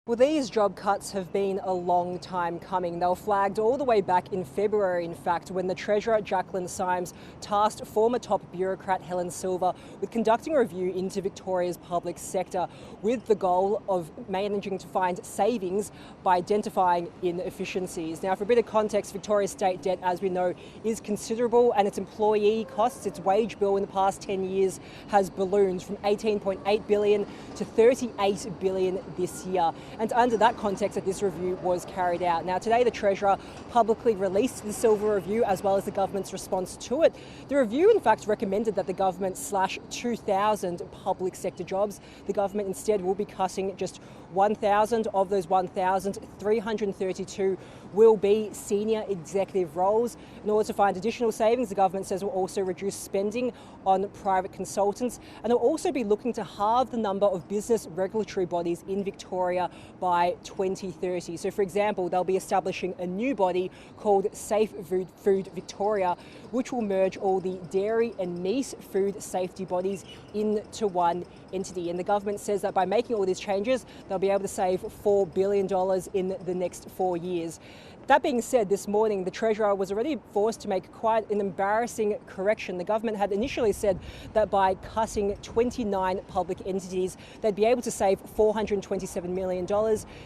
Well, these job cuts have been a long time coming. They were flagged all the way back in February, in fact, when the Treasurer, Jaclyn Symes, tasked former top bureaucrat Helen Silver with conducting a review into Victoria's public sector with the goal of managing to find savings by identifying inefficiencies. Now, for a bit of context, Victoria's state debt, as we know, is considerable, and its employee costs, its wage bill in the past 10 years has ballooned from $18.8 billion to $38 billion this year. And under that context that this review was carried out. Now, today the Treasurer publicly released the Silver Review as well as the government's response to it. The review, in fact, recommended that the government slash 2,000 public sector jobs. The government instead will be cutting just 1,000. Of those 1,332 will be senior executive roles. In order to find additional savings, the government says will also reduce spending on private consultants, and they'll also be looking to halve the number of business regulatory bodies in Victoria by 2030. So, for example, they'll be establishing a new body called Safe Food Victoria, which will merge all the dairy and meat food safety bodies into one entity. And the government says that by making all these changes, they'll be able to save $4 billion in the next 4 years. That being said, this morning the Treasurer was already forced to make quite an embarrassing correction. The government had initially said that by cutting 29 public entities, they'd be able to save $427 million.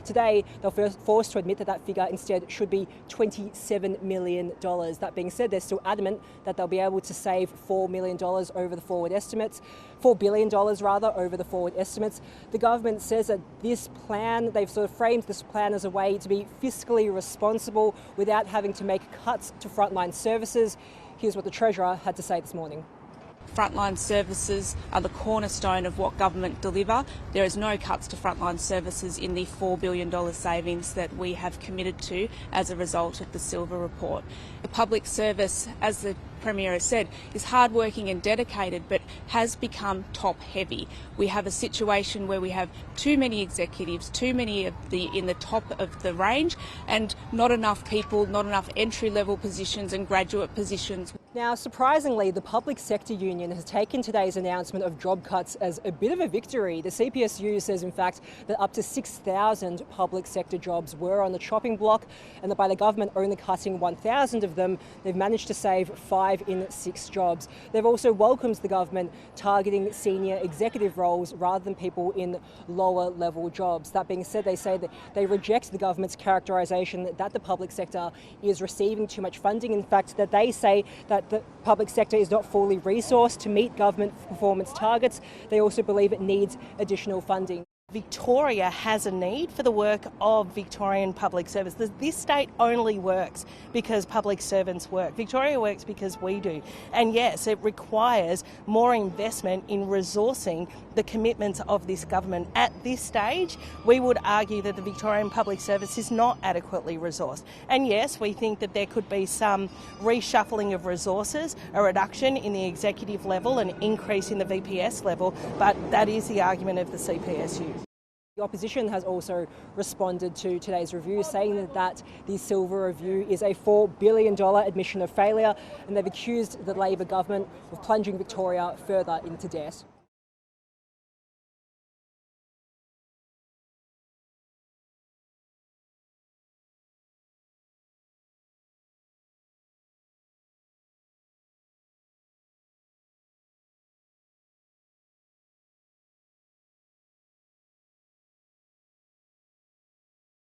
Today, they're forced to admit that that figure instead should be $27 million. That being said, they're still adamant that they'll be able to save $4 million over the forward estimates, $4 billion rather, over the forward estimates. The government says that this plan, they've sort of framed this plan as a way to be fiscally responsible without having to make cuts to frontline services. Here's what the Treasurer had to say this morning. Frontline services are the cornerstone of what government deliver. There is no cuts to frontline services in the $4 billion savings that we have committed to as a result of the Silver Report. The public service, as the Premier has said, is hardworking and dedicated, but has become top-heavy. We have a situation where we have too many executives, too many in the top of the range, and not enough people, not enough entry-level positions and graduate positions. Now, surprisingly, the Public Sector Union has taken today's announcement of job cuts as a bit of a victory. The CPSU says, in fact, that up to 6,000 public sector jobs were on the chopping block, and that by the government only cutting 1,000 of them, they've managed to save 5 in 6 jobs. They've also welcomed the government targeting senior executive roles rather than people in lower level jobs. That being said, they say that they reject the government's characterisation that the public sector is receiving too much funding. In fact, that they say that the public sector is not fully resourced to meet government performance targets. They also believe it needs additional funding. Victoria has a need for the work of Victorian public service. This state only works because public servants work. Victoria works because we do. And yes, it requires more investment in resourcing the commitments of this government. At this stage, we would argue that the Victorian public service is not adequately resourced. And yes, we think that there could be some reshuffling of resources, a reduction in the executive level, an increase in the VPS level, but that is the argument of the CPSU. The opposition has also responded to today's review, saying that the Silver Review is a $4 billion admission of failure, and they've accused the Labor government of plunging Victoria further into debt.